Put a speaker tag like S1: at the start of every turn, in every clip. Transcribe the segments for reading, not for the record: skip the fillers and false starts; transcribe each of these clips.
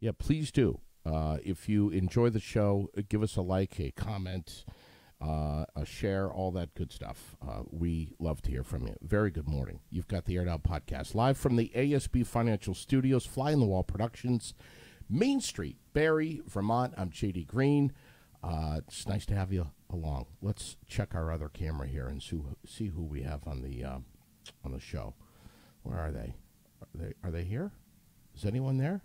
S1: Yeah, please do. If you enjoy the show, give us a like, a comment, a share, all that good stuff. We love to hear from you. Very good morning. You've got the Air It Out Podcast live from the ASB Financial Studios, Fly in the Wall Productions, Main Street, Barrie, Vermont. I'm J.D. Green. It's nice to have you along. Let's check our other camera here and see who we have on the show. Where are they? Are they here? Is anyone there?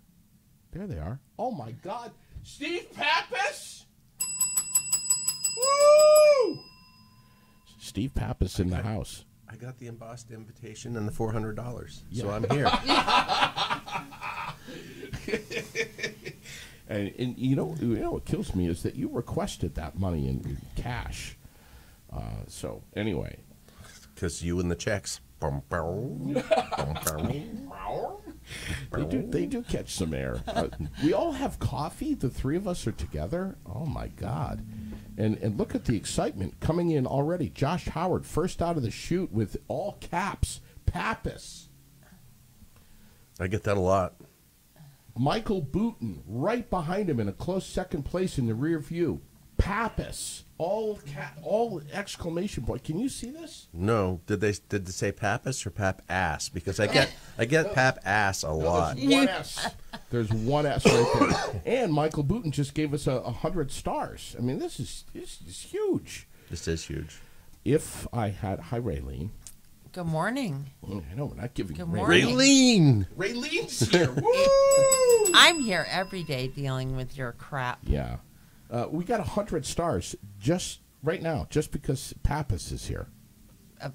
S1: There they are. Oh, my God. Steve Pappas? Woo! Steve Pappas in the house.
S2: I got the embossed invitation and the $400, so I'm here.
S1: and you know what kills me is that you requested that money in cash. So, anyway.
S2: Because you and the checks.
S1: They do catch some air. We all have coffee. The three of us are together. Oh, my God. And look at the excitement coming in already. Josh Howard, first out of the chute with all caps. Pappas.
S2: I get that a lot.
S1: Michael Booten, right behind him in a close second place in the rear view. Pappas. All exclamation point. Can you see this?
S2: No. Did they say Pappas or Pap Ass? Because I get Pap Ass a lot.
S1: There's one S. There's one S right there. And Michael Booten just gave us 100 stars. I mean, this is huge.
S2: This is huge.
S1: If I had Raylene.
S3: Good morning.
S1: I know we're not giving.
S3: Good morning.
S1: Raylene's here. Woo!
S3: I'm here every day dealing with your crap.
S1: Yeah. We got 100 stars just right now, just because Pappas is here.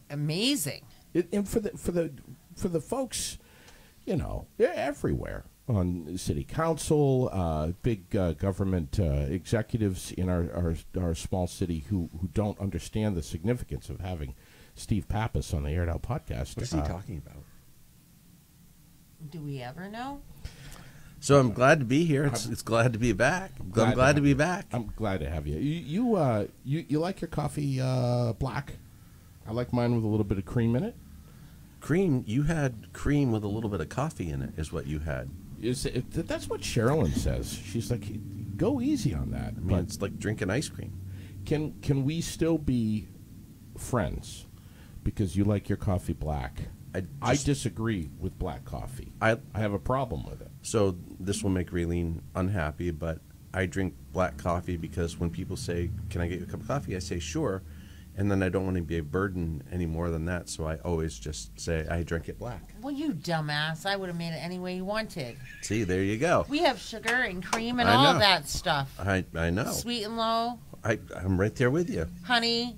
S3: Amazing.
S1: And for the folks, they're everywhere on city council, big government executives in our small city who don't understand the significance of having Steve Pappas on the Air It Out Podcast.
S2: What is he talking about?
S3: Do we ever know?
S2: So I'm glad to be here. It's glad to be back. I'm glad to be back.
S1: I'm glad to have you. You like your coffee black? I like mine with a little bit of cream in it.
S2: Cream? You had cream with a little bit of coffee in it, is what you had.
S1: That's what Sherilyn says. She's like, go easy on that.
S2: I mean, it's like drinking ice cream.
S1: Can we still be friends? Because you like your coffee black. I disagree with black coffee. I have a problem with it.
S2: So this will make Raylene unhappy, but I drink black coffee because when people say, can I get you a cup of coffee? I say, sure. And then I don't want to be a burden any more than that, so I always just say I drink it black.
S3: Well, you dumbass. I would have made it any way you wanted.
S2: See, there you go.
S3: We have sugar and cream and all that stuff.
S2: I know.
S3: Sweet and low.
S2: I'm right there with you.
S3: Honey.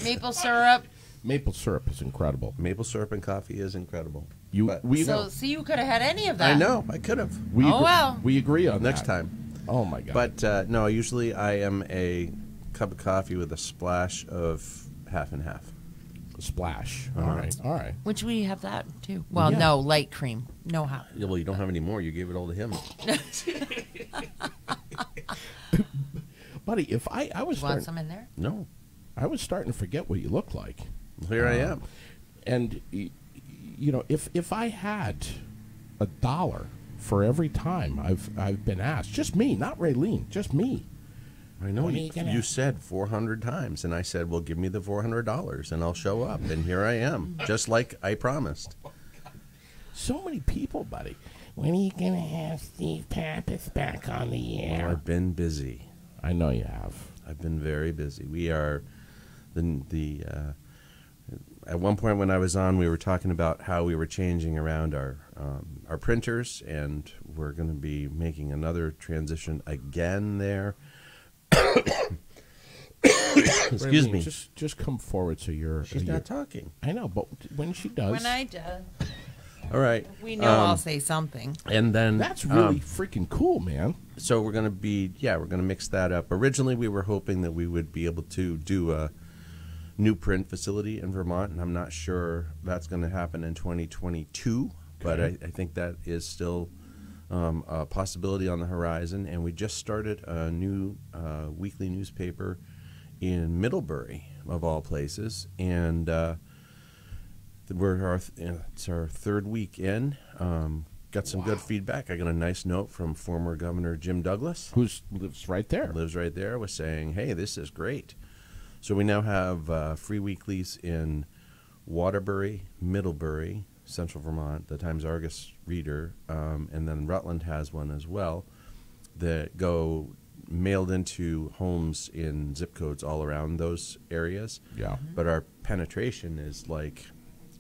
S3: Maple syrup.
S1: Maple syrup is incredible.
S2: Maple syrup and coffee is incredible.
S3: See, you could have had any of that.
S2: I know. I could have.
S1: We agree on
S2: next
S1: that.
S2: time.
S1: Oh, my God.
S2: But, no, usually I am a cup of coffee with a splash of half and half.
S1: A splash. All right.
S3: Which we have that, too. Well, no, light cream. No half.
S2: Yeah, well, you don't have any more. You gave it all to him.
S1: Buddy, if I was
S3: want some in there?
S2: No.
S1: I was starting to forget what you look like.
S2: Here I am.
S1: And, if I had $1 for every time I've been asked, just me, not Raylene, just me.
S2: I know you said 400 times, and I said, well, give me the $400, and I'll show up. And here I am, just like I promised.
S1: So many people, buddy. When are you going to have Steve Pappas back on the air?
S2: Well, I've been busy.
S1: I know you have.
S2: I've been very busy. We are at one point when I was on, we were talking about how we were changing around our printers, and we're going to be making another transition again there. Excuse me.
S1: Just come forward so you're...
S2: She's not talking.
S1: I know, but when she does...
S3: When I do.
S2: All right.
S3: We know I'll say something.
S2: And then...
S1: That's really freaking cool, man.
S2: So we're going to mix that up. Originally, we were hoping that we would be able to do a new print facility in Vermont, and I'm not sure that's going to happen in 2022, but I think that is still a possibility on the horizon. And we just started a new weekly newspaper in Middlebury, of all places, and it's our third week in. got some good feedback. I got a nice note from former Governor Jim Douglas,
S1: who lives right there.
S2: Was saying, hey, this is great. So we now have free weeklies in Waterbury, Middlebury, Central Vermont, the Times-Argus Reader, and then Rutland has one as well, that go mailed into homes in zip codes all around those areas.
S1: Yeah.
S2: But our penetration is like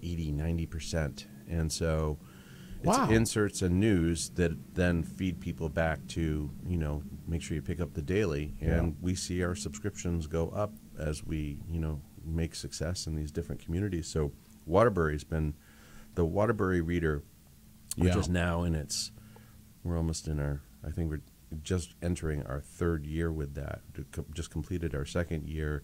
S2: 80-90%. And so it's inserts and news that then feed people back to, make sure you pick up the daily. And we see our subscriptions go up as we, make success in these different communities. So Waterbury's been the Waterbury Reader, which is now in we're almost in I think we're just entering our third year with that. Just completed our second year.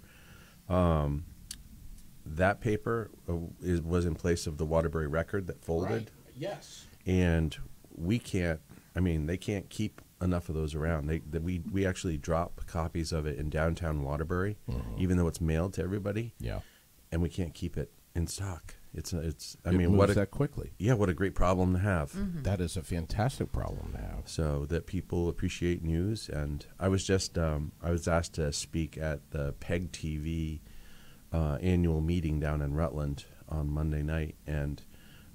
S2: That paper was in place of the Waterbury Record that folded.
S1: Right. Yes.
S2: And they can't keep enough of those around. We actually drop copies of it in downtown Waterbury, even though it's mailed to everybody.
S1: Yeah.
S2: And we can't keep it in stock. It
S1: moves
S2: what
S1: that quickly.
S2: Yeah, what a great problem to have.
S3: Mm-hmm.
S1: That is a fantastic problem to have.
S2: So that people appreciate news. And I was just I was asked to speak at the PEG TV annual meeting down in Rutland on Monday night, and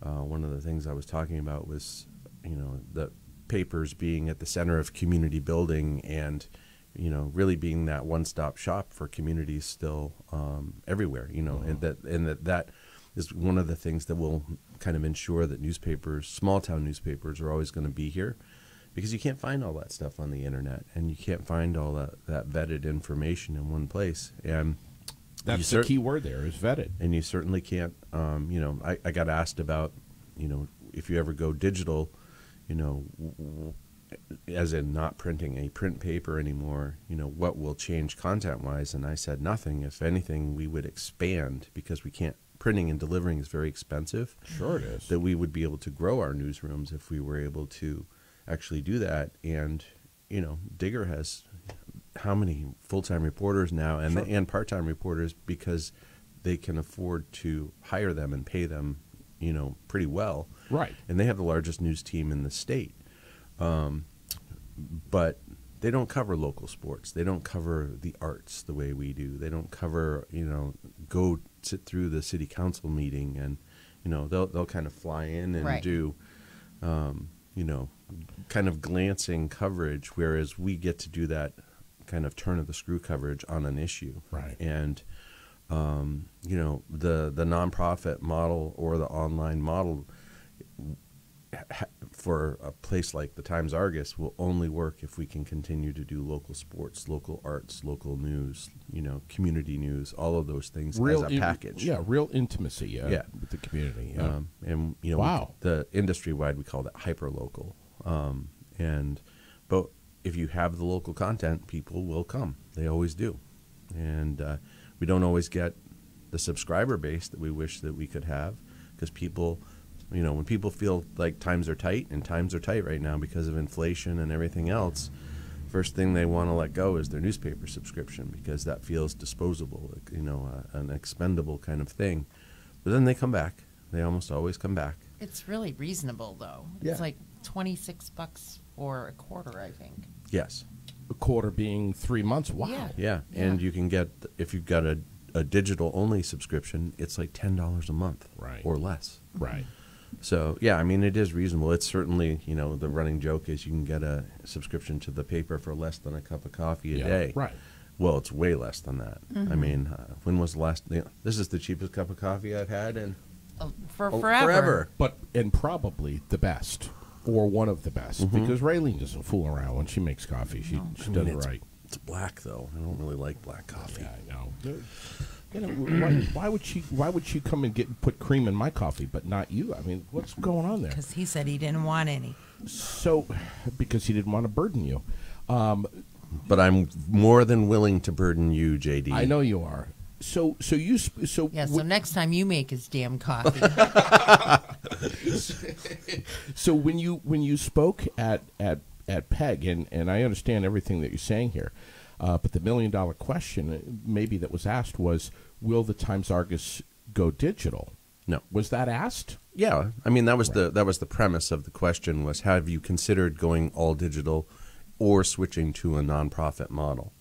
S2: one of the things I was talking about was the papers being at the center of community building, and really being that one-stop shop for communities still everywhere. And that is one of the things that will kind of ensure that newspapers, small-town newspapers, are always going to be here, because you can't find all that stuff on the internet, and you can't find all that vetted information in one place. And
S1: that's the key word there, is vetted.
S2: And you certainly can't, I got asked about, if you ever go digital, as in not printing a print paper anymore, what will change content-wise? And I said nothing. If anything, we would expand, because we can't. Printing and delivering is very expensive.
S1: Sure it is.
S2: That we would be able to grow our newsrooms if we were able to actually do that. And, Digger has how many full-time reporters now and part-time reporters, because they can afford to hire them and pay them, pretty well.
S1: Right.
S2: And they have the largest news team in the state. But they don't cover local sports. They don't cover the arts the way we do. They don't cover, go sit through the city council meeting, and, they'll kind of fly in and do, kind of glancing coverage, whereas we get to do that kind of turn of the screw coverage on an issue.
S1: Right.
S2: And, the nonprofit model or the online model for a place like the Times-Argus will only work if we can continue to do local sports, local arts, local news, community news, all of those things as a package.
S1: Real intimacy with the community. Yeah.
S2: And, the industry-wide, we call that hyper-local. But if you have the local content, people will come. They always do. And we don't always get the subscriber base that we wish that we could have, because people... when people feel like times are tight, and times are tight right now because of inflation and everything else, first thing they want to let go is their newspaper subscription, because that feels disposable, an expendable kind of thing. But then they come back. They almost always come back.
S3: It's really reasonable, though.
S2: Yeah.
S3: It's like $26 for a quarter, I think.
S2: Yes.
S1: A quarter being 3 months. Wow.
S2: Yeah. And you can get, if you've got a digital-only subscription, it's like $10 a month or less.
S1: Right.
S2: So, it is reasonable. It's certainly, the running joke is you can get a subscription to the paper for less than a cup of coffee a day.
S1: Right.
S2: Well, it's way less than that.
S3: Mm-hmm.
S2: When was the last... this is the cheapest cup of coffee I've had in...
S3: For forever.
S2: Forever.
S1: And probably the best, or one of the best, because Raylene doesn't fool around when she makes coffee. She does it right.
S2: It's black, though. I don't really like black coffee.
S1: Yeah, I know. Why would she come and put cream in my coffee, but not you? I mean, what's going on there?
S3: Because he said he didn't want any.
S1: So, because he didn't want to burden you.
S2: But I'm more than willing to burden you, JD.
S1: I know you are. So
S3: next time you make his damn coffee.
S1: So when you spoke at PEG, and I understand everything that you're saying here. But the $1 million question maybe that was asked was, will the Times-Argus go digital?
S2: No.
S1: Was that asked?
S2: Yeah, I mean that was the premise of the question was, have you considered going all digital or switching to a nonprofit model?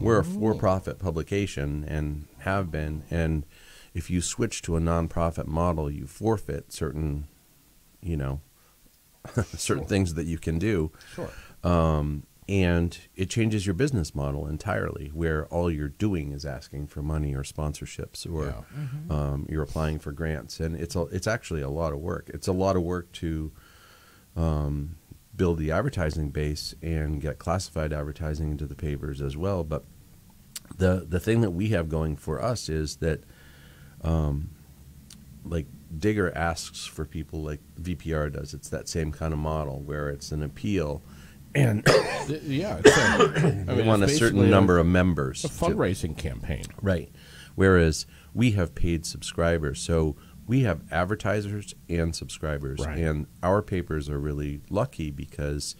S2: We're a for-profit publication and have been, and if you switch to a nonprofit model, you forfeit certain, certain things that you can do.
S1: Sure.
S2: And it changes your business model entirely, where all you're doing is asking for money or sponsorships, or you're applying for grants, and it's actually a lot of work. It's a lot of work to build the advertising base and get classified advertising into the papers as well. But the thing that we have going for us is that, like Digger asks for people like VPR does. It's that same kind of model where it's an appeal. And
S1: yeah,
S2: we want a certain number of members.
S1: A fundraising campaign.
S2: Right. Whereas we have paid subscribers. So we have advertisers and subscribers.
S1: Right.
S2: And our papers are really lucky because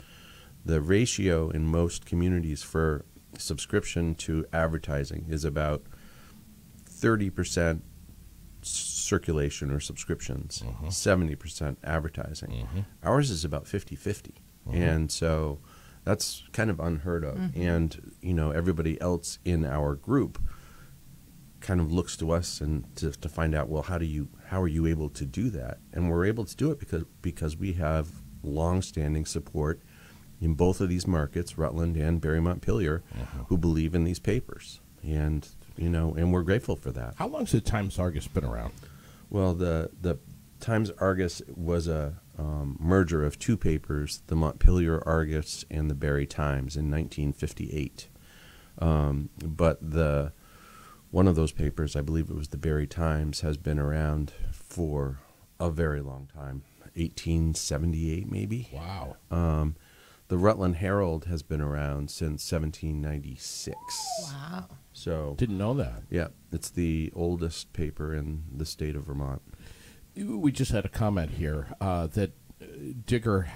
S2: the ratio in most communities for subscription to advertising is about 30% circulation or subscriptions, 70% advertising. Ours is about 50-50. And so that's kind of unheard of. And, everybody else in our group kind of looks to us and to find out, well, how are you able to do that? And we're able to do it because we have long-standing support in both of these markets, Rutland and Barre Montpelier, who believe in these papers. And, and we're grateful for that.
S1: How long has the Times Argus been around?
S2: Well, the Times Argus was a merger of two papers, the Montpelier Argus and the Barre Times, in 1958. But one of those papers, I believe it was the Barre Times, has been around for a very long time, 1878 maybe.
S1: Wow.
S2: The Rutland Herald has been around since 1796.
S3: Wow.
S2: So
S1: Didn't know that.
S2: yeah, it's the oldest paper in the state of Vermont.
S1: We just had a comment here that Digger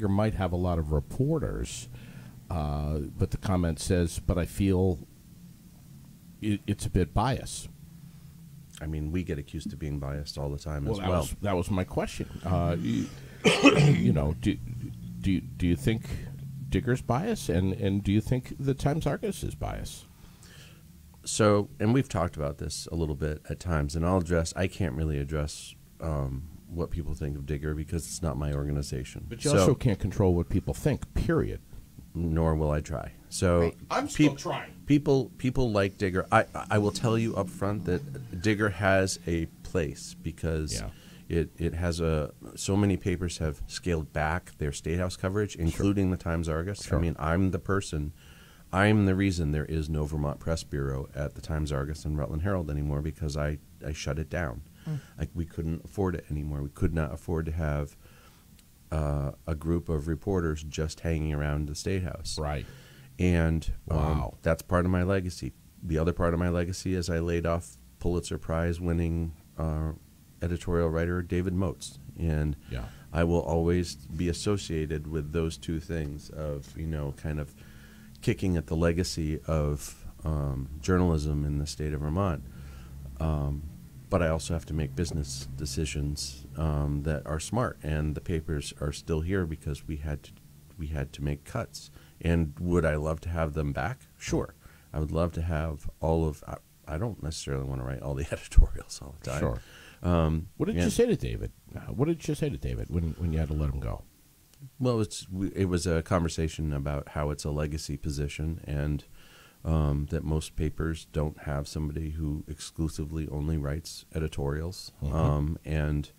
S1: might have a lot of reporters, but the comment says, but I feel it's a bit biased.
S2: I mean, we get accused of being biased all the time as well.
S1: That was my question. Do you think Digger's biased, and do you think the Times Argus is biased?
S2: So, and we've talked about this a little bit at times, and I can't really address what people think of Digger because it's not my organization.
S1: But you also can't control what people think, period.
S2: Nor will I try. So
S3: Right.
S1: I'm still trying.
S2: People like Digger. I will tell you up front that Digger has a place because it has so many papers have scaled back their State House coverage, including the Times Argus.
S1: Sure.
S2: I mean, I'm the reason there is no Vermont Press Bureau at the Times Argus and Rutland Herald anymore because I shut it down. Like, we couldn't afford it anymore. We could not afford to have a group of reporters just hanging around the State House.
S1: Right.
S2: And
S1: Wow.
S2: that's part of my legacy. The other part of my legacy is I laid off Pulitzer Prize winning editorial writer David Moats. And I will always be associated with those two things of, kind of kicking at the legacy of journalism in the state of Vermont. But I also have to make business decisions that are smart, and the papers are still here because we had to make cuts. And would I love to have them back? Sure, I would love to have all of. I don't necessarily want to write all the editorials all the time.
S1: Sure. What did you say to David? What did you say to David when you had to let him go?
S2: Well, it was a conversation about how it's a legacy position and that most papers don't have somebody who exclusively only writes editorials, and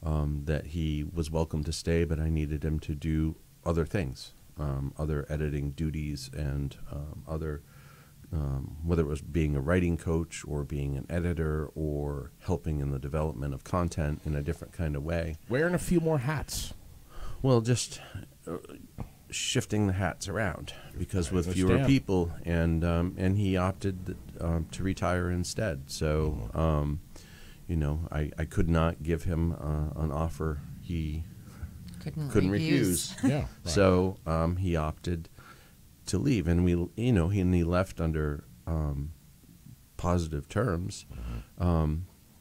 S2: that he was welcome to stay, but I needed him to do other things, other editing duties and other, whether it was being a writing coach or being an editor or helping in the development of content in a different kind of way.
S1: Wearing a few more hats.
S2: Well, just shifting the hats around because with fewer people, and he opted to retire instead. So, I could not give him an offer he couldn't refuse.
S1: Yeah. Right.
S2: So he opted to leave, and he left under positive terms.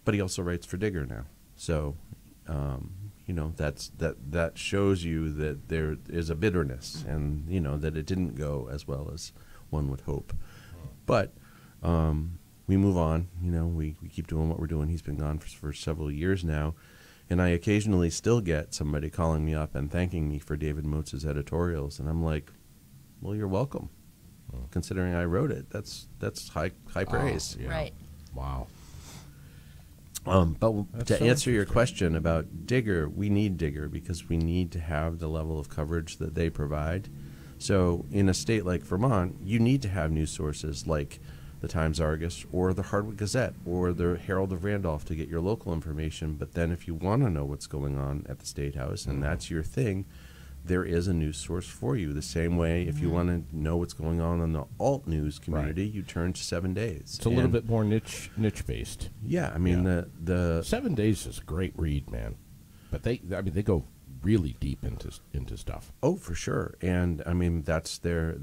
S2: but he also writes for Digger now. So, that shows you that there is a bitterness, and that it didn't go as well as one would hope. But we move on. We keep doing what we're doing. He's been gone for several years now, and I occasionally still get somebody calling me up and thanking me for David Moatz's editorials, and I'm like, well, you're welcome. Considering I wrote it, that's high praise.
S1: Yeah.
S3: Right.
S1: Wow.
S2: But
S1: That's
S2: to
S1: so
S2: answer your
S1: interesting.
S2: question about Digger, we need Digger because we need to have the level of coverage that they provide. So in a state like Vermont, you need to have news sources like the Times-Argus or the Hardwick Gazette or the Herald of Randolph to get your local information. But then if you want to know what's going on at the State House, and that's your thing, there is a news source for you. The same way if you want to know what's going on in the alt news community, you turn to 7 Days.
S1: It's a little bit more niche based.
S2: Yeah, I mean, the
S1: 7 Days is a great read, man. But they go really deep into stuff.
S2: Oh, for sure. And I mean, that's their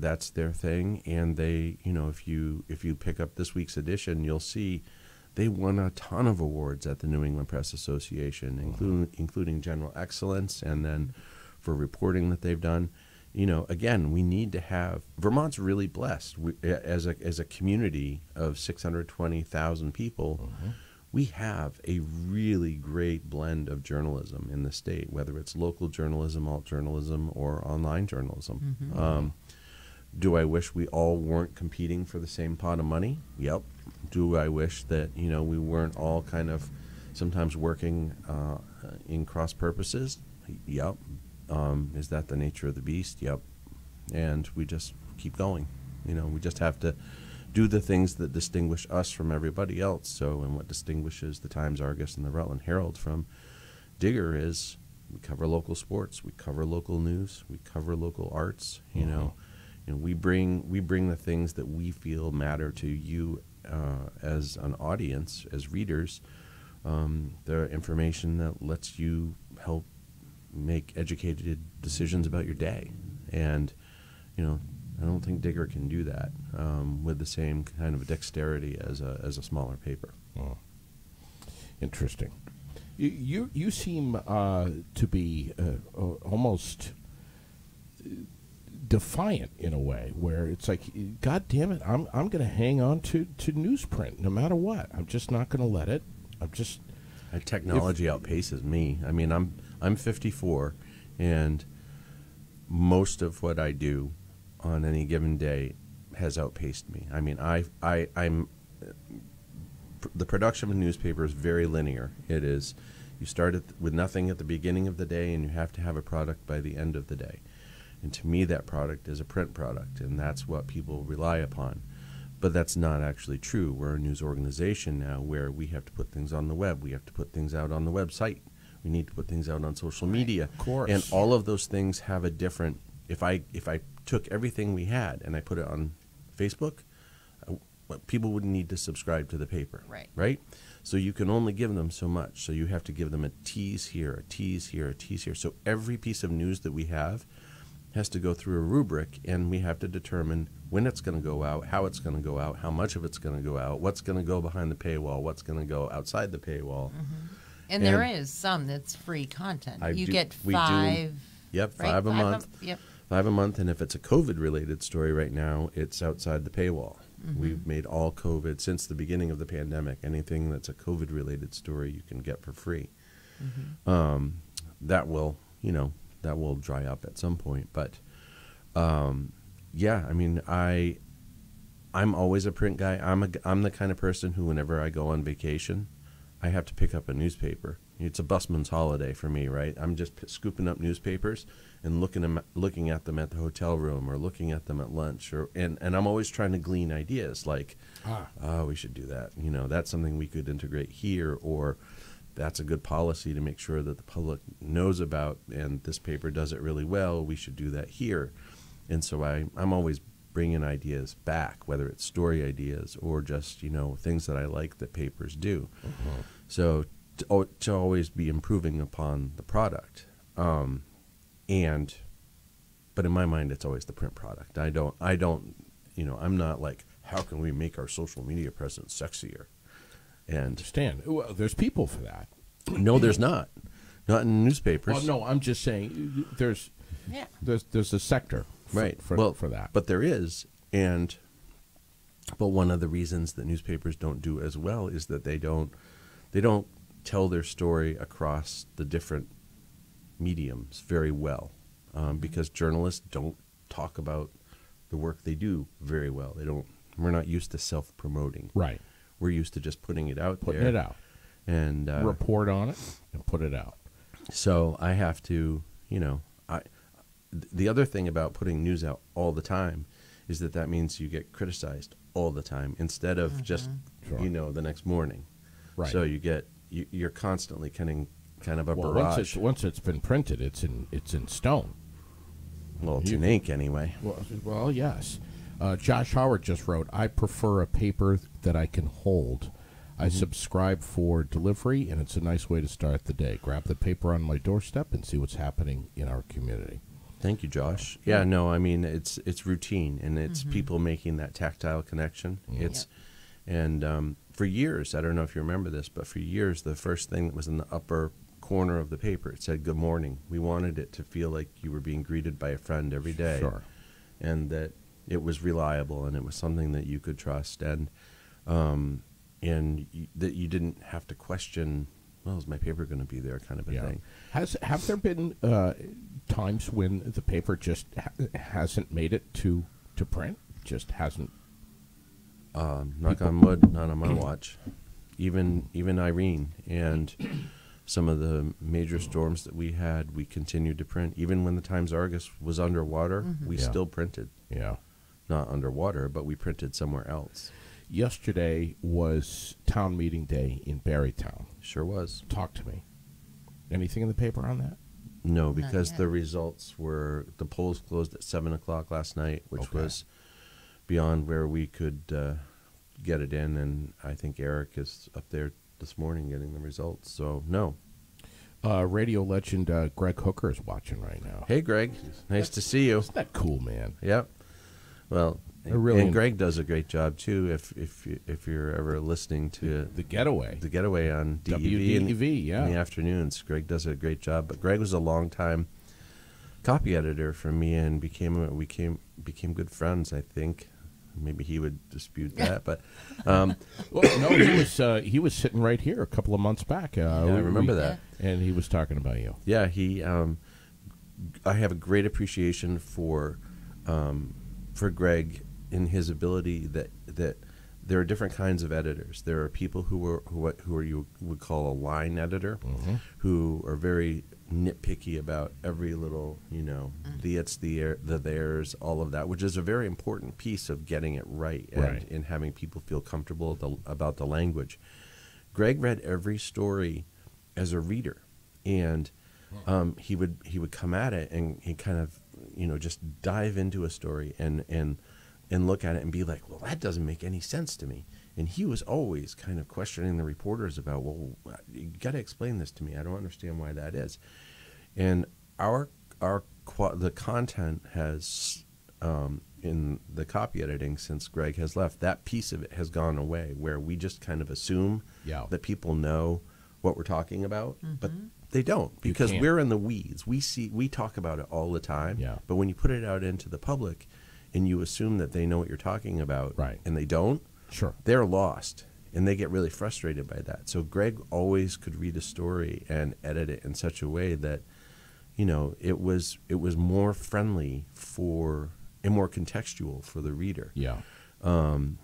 S2: thing. And they, if you pick up this week's edition, you'll see they won a ton of awards at the New England Press Association, including General Excellence, and then for reporting that they've done. Again, we need to have Vermont's really blessed. As a community of 620,000 people. We have a really great blend of journalism in the state, whether it's local journalism, alt journalism, or online journalism. Do I wish we all weren't competing for the same pot of money? Yep. Do I wish that we weren't all kind of sometimes working in cross purposes? Yep. Is that the nature of the beast? Yep. And we just keep going. We just have to do the things that distinguish us from everybody else. So, and what distinguishes the Times-Argus and the Rutland Herald from Digger is we cover local sports, we cover local news, we cover local arts. And we bring the things that we feel matter to you as an audience, as readers. The information that lets you help make educated decisions about your day, and I don't think Digger can do that with the same kind of dexterity as a smaller paper.
S1: Oh. Interesting. You seem to be almost defiant in a way, where it's like, God damn it, I'm going to hang on to newsprint no matter what. I'm just not going to let it.
S2: Technology outpaces me. I mean, I'm 54, and most of what I do on any given day has outpaced me. I mean, I'm the production of a newspaper is very linear. It is, you start with nothing at the beginning of the day, and you have to have a product by the end of the day. And to me, that product is a print product, and that's what people rely upon. But that's not actually true. We're a news organization now where we have to put things on the web. We have to put things out on the website. We need to put things out on social media.
S1: Of course.
S2: And all of those things have a different, if I took everything we had and I put it on Facebook, people wouldn't need to subscribe to the paper. Right? So you can only give them so much. So you have to give them a tease here, a tease here, a tease here. So every piece of news that we have has to go through a rubric, and we have to determine when it's going to go out, how it's going to go out, how much of it's going to go out, what's going to go behind the paywall, what's going to go outside the paywall.
S3: And there is some that's free content.
S2: We
S3: get
S2: do.
S3: 5.
S2: Yep,
S3: Right?
S2: 5 a month.
S3: Yep.
S2: 5 a month, and if it's a COVID-related story right now, it's outside the paywall. We've made all COVID, since the beginning of the pandemic, anything that's a COVID-related story you can get for free. That will, that will dry up at some point. But, yeah, I mean, I'm always a print guy. I'm the kind of person who, whenever I go on vacation, I have to pick up a newspaper. It's a busman's holiday for me, right? I'm just scooping up newspapers and looking at them at the hotel room, or looking at them at lunch, and I'm always trying to glean ideas like, we should do that. That's something we could integrate here, or that's a good policy to make sure that the public knows about, and this paper does it really well. We should do that here. And so I'm always bringing ideas back, whether it's story ideas or just, things that I like that papers do. So to always be improving upon the product. But in my mind, it's always the print product. I don't, I'm not like, how can we make our social media presence sexier? And
S1: understand. Well, there's people for that.
S2: no, there's not. Not in newspapers.
S1: Well, no, I'm just saying there's a sector
S2: right
S1: for that.
S2: But there is, but one of the reasons that newspapers don't do as well is that they don't tell their story across the different mediums very well, because journalists don't talk about the work they do very well. We're not used to self-promoting.
S1: Right.
S2: We're used to just putting it out
S1: Putting
S2: there.
S1: it out.
S2: And
S1: report on it and put it out.
S2: So I have to, the other thing about putting news out all the time is that means you get criticized all the time instead of just,
S1: Sure.
S2: The next morning.
S1: Right.
S2: So you're constantly kind of a
S1: Well,
S2: barrage.
S1: once it's been printed, it's in stone.
S2: Well, it's in ink anyway.
S1: Well, yes. Josh Howard just wrote, I prefer a paper that I can hold. I subscribe for delivery, and it's a nice way to start the day. Grab the paper on my doorstep and see what's happening in our community.
S2: Thank you, Josh. Yeah, no, I mean it's routine, and it's people making that tactile connection. And for years, I don't know if you remember this, but for years, the first thing that was in the upper corner of the paper, it said "Good morning." We wanted it to feel like you were being greeted by a friend every day,
S1: Sure.
S2: and it was reliable, and it was something that you could trust, and that you didn't have to question, well, is my paper going to be there, kind of a thing.
S1: Have there been times when the paper just hasn't made it to print? Just hasn't.
S2: Knock on wood, not on my watch. Even Irene and some of the major storms that we had, we continued to print. Even when the Times-Argus was underwater, we still printed.
S1: Yeah.
S2: Not underwater, but we printed somewhere else.
S1: Yesterday was town meeting day in Barrytown.
S2: Sure was.
S1: Talk to me. Anything in the paper on that?
S2: No, because the results the polls closed at 7 o'clock last night, which was beyond where we could get it in. And I think Eric is up there this morning getting the results. So, no.
S1: Radio legend Greg Hooker is watching right now.
S2: Hey, Greg. Nice to see you.
S1: Isn't that cool, man?
S2: Yep. Well, and Greg does a great job too. If you're ever listening to
S1: the getaway
S2: on
S1: WDEV,
S2: in the afternoons, Greg does a great job. But Greg was a long time copy editor for me, and became good friends. I think maybe he would dispute that, but
S1: well, no, he was sitting right here a couple of months back.
S2: I remember that,
S1: and he was talking about you.
S2: Yeah, I have a great appreciation for Greg in his ability that there are different kinds of editors. There are people who are you would call a line editor, who are very nitpicky about every little, the it's, the theirs, all of that, which is a very important piece of getting it right and having people feel comfortable about the language. Greg read every story as a reader, and he would come at it and he kind of just dive into a story and look at it and be like, well, that doesn't make any sense to me. And he was always kind of questioning the reporters about, well, you got to explain this to me. I don't understand why that is. And the content has in the copy editing since Greg has left, that piece of it has gone away, where we just kind of assume that people know what we're talking about, but they don't, because we're in the weeds. We talk about it all the time, but when you put it out into the public and you assume that they know what you're talking about, and they don't, they're lost, and they get really frustrated by that. So Greg always could read a story and edit it in such a way that it was more friendly and more contextual for the reader. And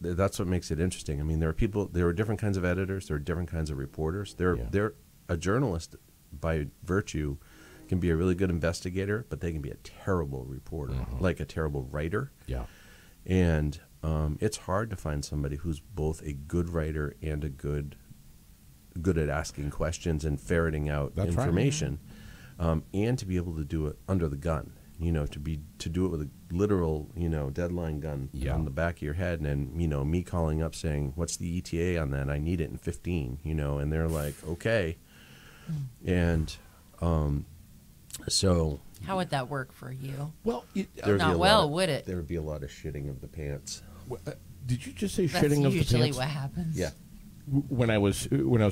S2: that's what makes it interesting. I mean, there are different kinds of editors, there are different kinds of reporters. A journalist by virtue can be a really good investigator, but they can be a terrible reporter, like a terrible writer. And it's hard to find somebody who's both a good writer and a good at asking questions and ferreting out information, and to be able to do it under the gun. To do it with a literal, deadline gun on the back of your head, and me calling up saying, "What's the ETA on that? I need it in 15." And they're like, "Okay," and so.
S3: How would that work for you?
S1: Well,
S3: not well, would it?
S2: There would be a lot of shitting of the pants.
S1: Did you just say
S3: That's
S1: shitting of the
S3: usually
S1: pants?
S3: what happens.
S2: Yeah.
S1: When I was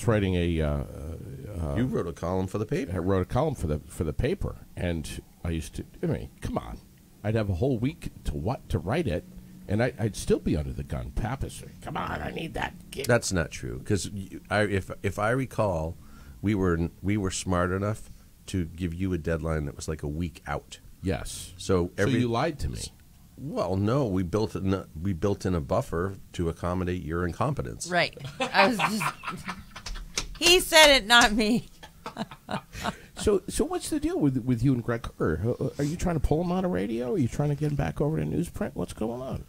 S1: writing
S2: You wrote a column for the paper.
S1: I wrote a column for the paper, and I used to. I mean, come on, I'd have a whole week to write it, and I'd still be under the gun. Pappas, come on, I need that.
S2: That's not true, because if I recall, we were smart enough to give you a deadline that was like a week out.
S1: Yes.
S2: So
S1: you lied to me.
S2: Well, no, we built in a buffer to accommodate your incompetence.
S3: Right. I was just. He said it, not me.
S1: So what's the deal with you and Greg Hooker? Are you trying to pull him out of radio? Are you trying to get him back over to newsprint? What's going on?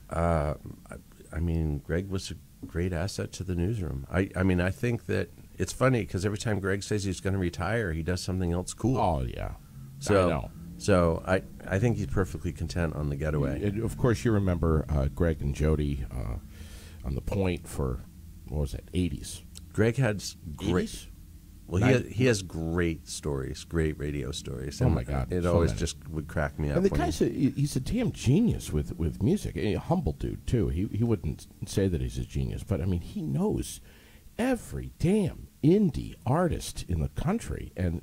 S2: I mean, Greg was a great asset to the newsroom. I mean, I think that it's funny because every time Greg says he's going to retire, he does something else cool.
S1: Oh yeah.
S2: So
S1: I know.
S2: So I think he's perfectly content on the getaway.
S1: And of course, you remember Greg and Jody on the Point for what was it? 80s.
S2: Greg had great.
S1: 80s?
S2: Well, he has great stories, great radio stories.
S1: Oh
S2: and
S1: my God,
S2: it
S1: so
S2: always
S1: many.
S2: just would crack me up.
S1: And the
S2: when
S1: guy's he's a damn genius with music. A humble dude too. He wouldn't say that he's a genius, but I mean he knows every damn indie artist in the country, and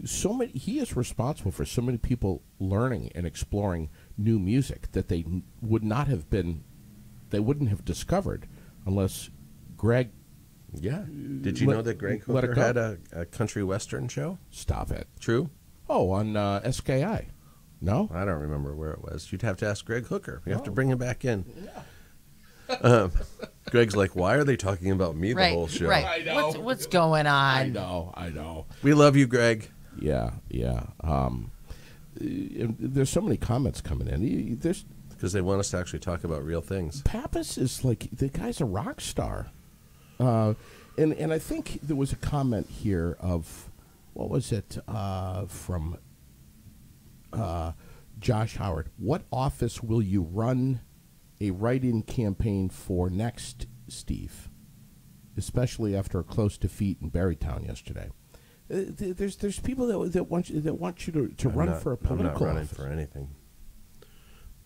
S1: so many. He is responsible for so many people learning and exploring new music that they wouldn't have discovered unless Greg.
S2: Yeah. Did you know that Greg Hooker had a country western show?
S1: Stop it.
S2: True.
S1: Oh, on SKI. No?
S2: I don't remember where it was. You'd have to ask Greg Hooker. You have to bring him back in. Greg's like, why are they talking about me the whole show?
S3: Right.
S1: I know.
S3: What's going on?
S1: I know.
S2: We love you, Greg.
S1: Yeah. There's so many comments coming in. There's
S2: Because they want us to actually talk about real things.
S1: Pappas is like the guy's a rock star, and I think there was a comment here of what was it from Josh Howard? What office will you run a write-in campaign for next, Steve? Especially after a close defeat in Barrytown yesterday. There's people that want you to run for a political
S2: I'm not running
S1: office.
S2: for anything.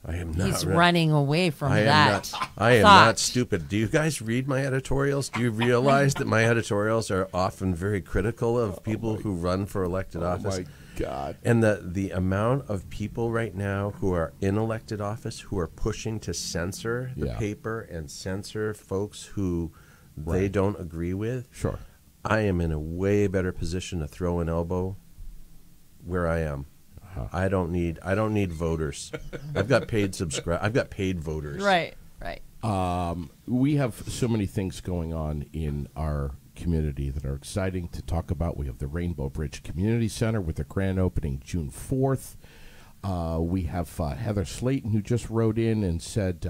S2: I am not.
S3: He's running away from
S2: I am
S3: that.
S2: not. I am
S3: thought.
S2: not stupid. Do you guys read my editorials? Do you realize that my editorials are often very critical of people who run for elected office?
S1: Oh my God!
S2: And the amount of people right now who are in elected office who are pushing to censor the paper and censor folks who they don't agree with.
S1: Sure.
S2: I am in a way better position to throw an elbow where I am. I don't need voters. I've got paid voters.
S3: Right.
S1: We have so many things going on in our community that are exciting to talk about. We have the Rainbow Bridge Community Center with the grand opening June 4th. We have Heather Slayton, who just wrote in and said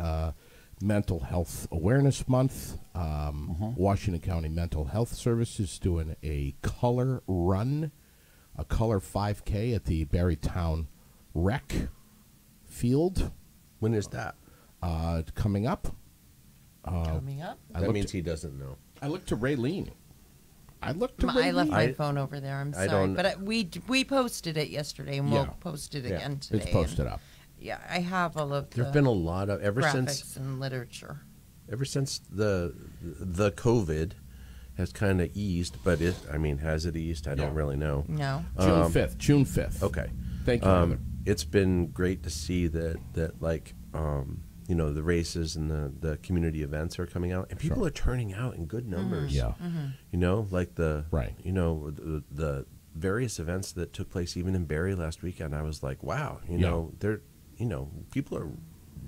S1: Mental Health Awareness Month. Washington County Mental Health Services doing a color run, a color 5K at the Barrytown Rec Field.
S2: When is that?
S1: Coming up.
S3: Coming up.
S2: That means he doesn't know.
S1: I looked to Raylene. I left
S3: my phone over there. I'm sorry, but we posted it yesterday, and we'll post it again today.
S1: It's posted up.
S3: Yeah, I have all of the
S2: There've been a lot of
S3: graphics and literature.
S2: Ever since the COVID has kind of eased, but has it eased? I don't really know.
S3: No.
S1: June 5th.
S2: Okay.
S1: Thank you, Heather.
S2: It's been great to see that like the races and the community events are coming out, and people are turning out in good numbers.
S1: Yeah.
S2: Like the
S1: right.
S2: The various events that took place even in Barrie last weekend. I was like, wow. People are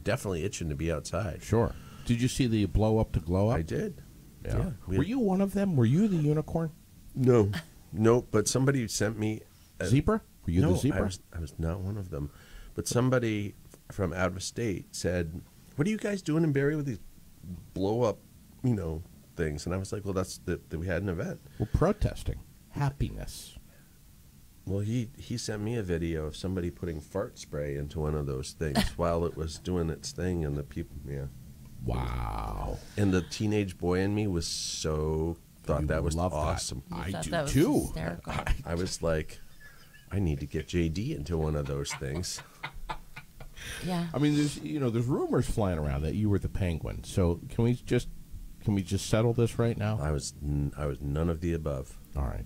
S2: definitely itching to be outside.
S1: Sure. Did you see the blow up to glow up?
S2: I did.
S1: Yeah. Were you one of them? Were you the unicorn?
S2: No. But somebody sent me
S1: zebra. Were you the zebra?
S2: I was not one of them. But somebody from out of state said, "What are you guys doing in Barrie with these blow up, things?" And I was like, "Well, that's that we had an event.
S1: We're protesting happiness."
S2: Well, he sent me a video of somebody putting fart spray into one of those things while it was doing its thing, and the people,
S1: Wow.
S2: And the teenage boy in me was thought that was awesome.
S1: I do
S3: that was
S1: too.
S2: I was like, I need to get JD into one of those things.
S3: Yeah.
S1: I mean, there's rumors flying around that you were the Penguin. So can we just settle this right now?
S2: I was none of the above.
S1: All right.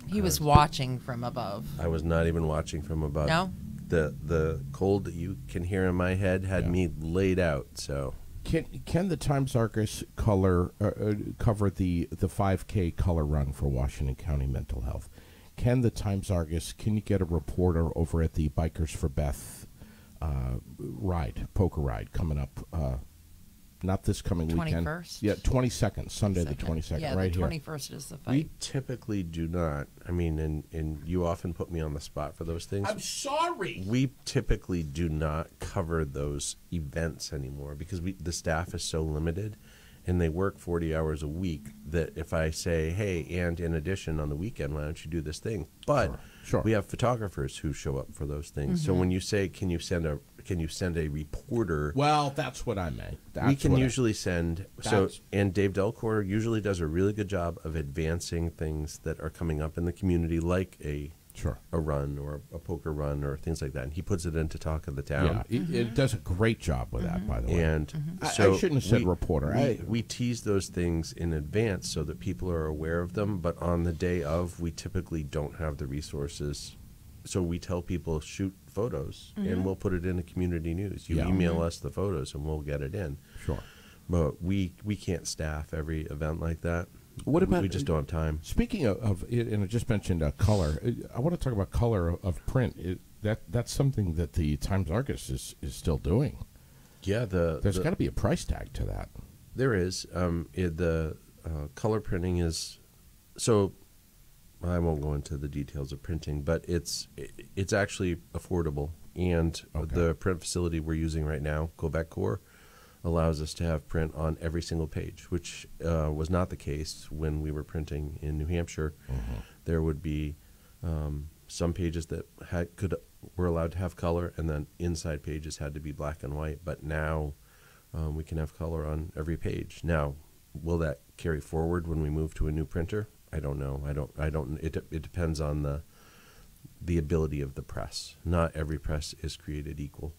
S3: He was watching from above.
S2: I was not even watching from above.
S3: No?
S2: The cold that you can hear in my head had me laid out. So
S1: can the Times-Argus cover the 5K color run for Washington County Mental Health? Can the Times-Argus, can you get a reporter over at the Bikers for Beth poker ride coming up? Not this coming
S3: 21st?
S1: weekend. Yeah, 22nd, Sunday the 22nd,
S3: yeah,
S1: right
S3: the
S1: here.
S3: 21st is the fight.
S2: we typically do not. I mean, and you often put me on the spot for those things.
S1: I'm sorry.
S2: We typically do not cover those events anymore because the staff is so limited, and they work 40 hours a week. That if I say, hey, and in addition on the weekend, why don't you do this thing? But
S1: Sure.
S2: we have photographers who show up for those things. So when you say, can you send a reporter?
S1: Well, that's what I meant.
S2: We can usually send. And Dave Delcourt usually does a really good job of advancing things that are coming up in the community, like a run or a poker run or things like that. And he puts it into Talk of the Town.
S1: Yeah, it does a great job with that, by the way.
S2: And
S1: so I shouldn't have said reporter.
S2: We tease those things in advance so that people are aware of them. But on the day of, we typically don't have the resources. So we tell people, shoot photos, and we'll put it in the community news. You email us the photos, and we'll get it in.
S1: Sure.
S2: But we can't staff every event like that.
S1: What about
S2: we just don't have time.
S1: Speaking of and I just mentioned color. I want to talk about color of print. That's something that the Times-Argus is still doing.
S2: Yeah,
S1: there's got to be a price tag to that.
S2: There is. The color printing is so. I won't go into the details of printing, but it's actually affordable. And the print facility we're using right now, Quebec Core, allows us to have print on every single page, which was not the case when we were printing in New Hampshire. There would be some pages that were allowed to have color, and then inside pages had to be black and white. But now we can have color on every page. Now, will that carry forward when we move to a new printer? I don't know. I don't. It depends on the ability of the press. Not every press is created equal.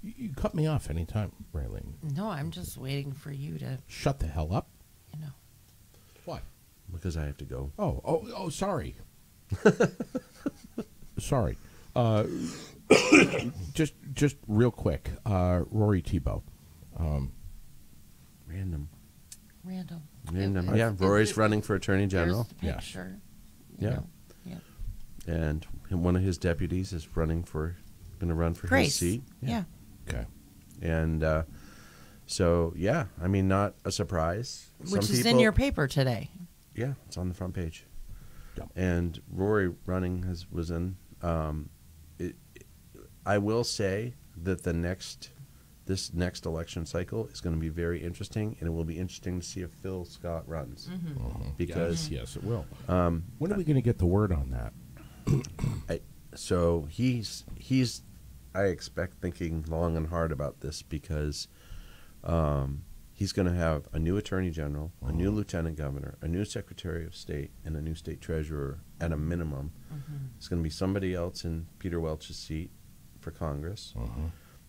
S1: You cut me off anytime, Raylene.
S3: No, I'm just waiting for you to
S1: shut the hell up. What?
S2: Because I have to go.
S1: Oh, sorry. Sorry. Just real quick. Rory Tebow.
S2: Random.
S3: Random.
S2: Yeah, Rory's running for Attorney General.
S3: The picture.
S2: Yeah. And one of his deputies is going to run for
S3: Grace.
S2: his seat.
S3: Yeah.
S1: Okay.
S2: And so, yeah, I mean, not a surprise.
S3: Which is in your paper today.
S2: Yeah, it's on the front page.
S1: Yep.
S2: And Rory running was in. I will say that this next election cycle is going to be very interesting, and it will be interesting to see if Phil Scott runs. Because
S1: yes, it will. When are we going to get the word on that?
S2: So he's I expect thinking long and hard about this because he's going to have a new attorney general, a new lieutenant governor, a new secretary of state, and a new state treasurer at a minimum. It's going to be somebody else in Peter Welch's seat for Congress.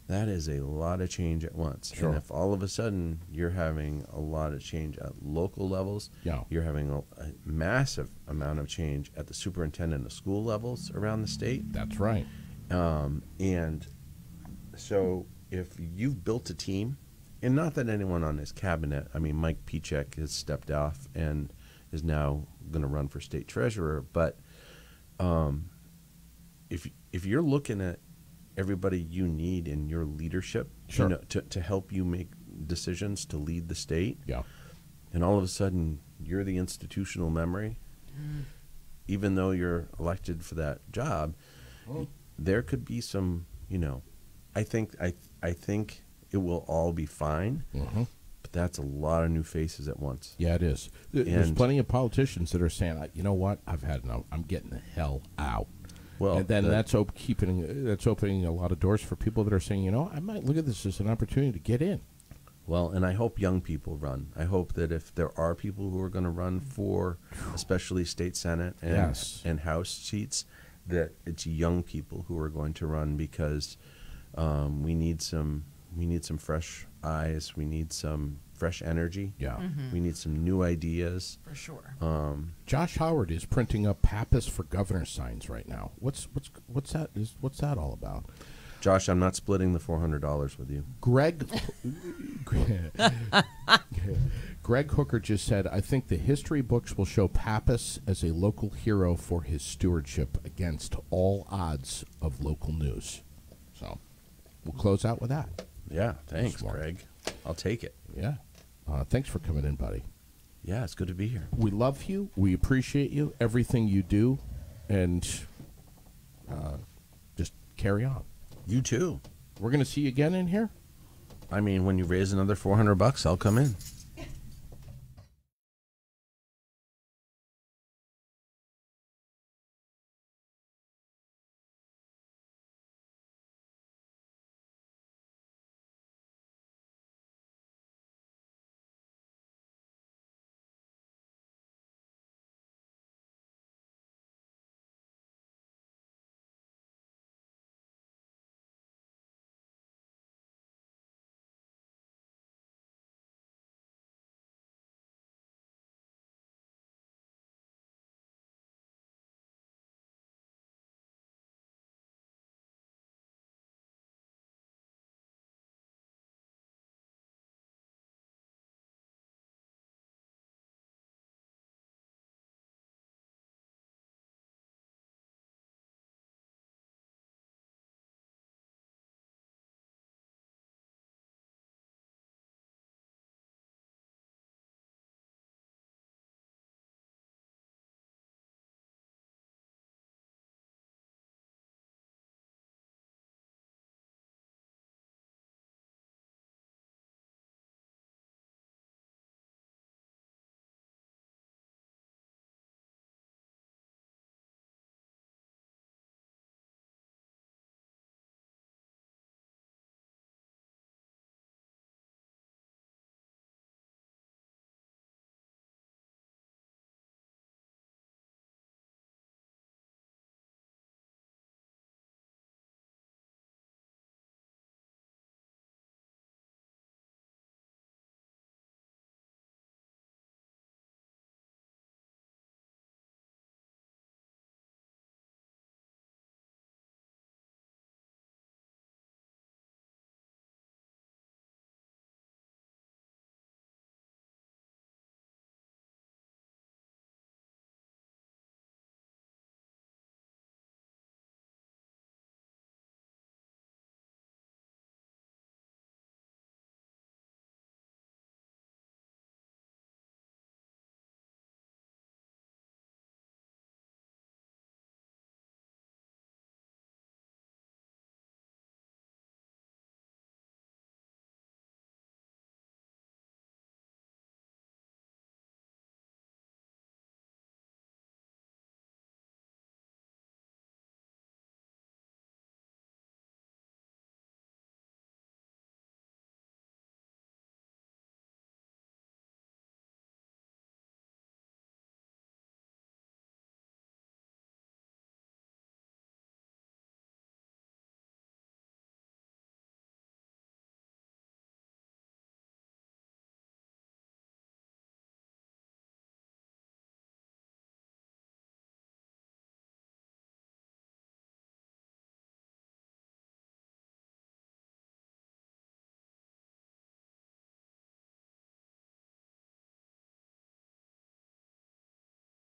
S2: That is a lot of change at once.
S1: Sure.
S2: And if all of a sudden you're having a lot of change at local levels, you're having a massive amount of change at the superintendent of school levels around the state.
S1: That's right.
S2: And so if you've built a team, and not that anyone on his cabinet, I mean, Mike Pichek has stepped off and is now going to run for state treasurer, but if you're looking at everybody you need in your leadership to help you make decisions to lead the state, and all of a sudden you're the institutional memory, even though you're elected for that job, there could be some, I think it will all be fine, but that's a lot of new faces at once.
S1: Yeah, it is. There's plenty of politicians that are saying, you know what, I've had enough. I'm getting the hell out. Well, and then that's opening a lot of doors for people that are saying, I might look at this as an opportunity to get in.
S2: Well, and I hope young people run. I hope that if there are people who are going to run for especially state senate and House seats, that it's young people who are going to run because We need some fresh eyes. We need some fresh energy.
S1: Yeah.
S2: We need some new ideas.
S3: For sure.
S1: Josh Howard is printing up Pappas for governor signs right now. What's that all about?
S2: Josh, I'm not splitting the $400 with you.
S1: Greg Hooker just said, I think the history books will show Pappas as a local hero for his stewardship against all odds of local news. So we'll close out with that.
S2: Yeah, thanks, Greg. I'll take it.
S1: Yeah. Thanks for coming in, buddy.
S2: Yeah, it's good to be here.
S1: We love you. We appreciate you, everything you do, and just carry on.
S2: You too.
S1: We're going to see you again in here?
S2: I mean, when you raise another $400, I'll come in.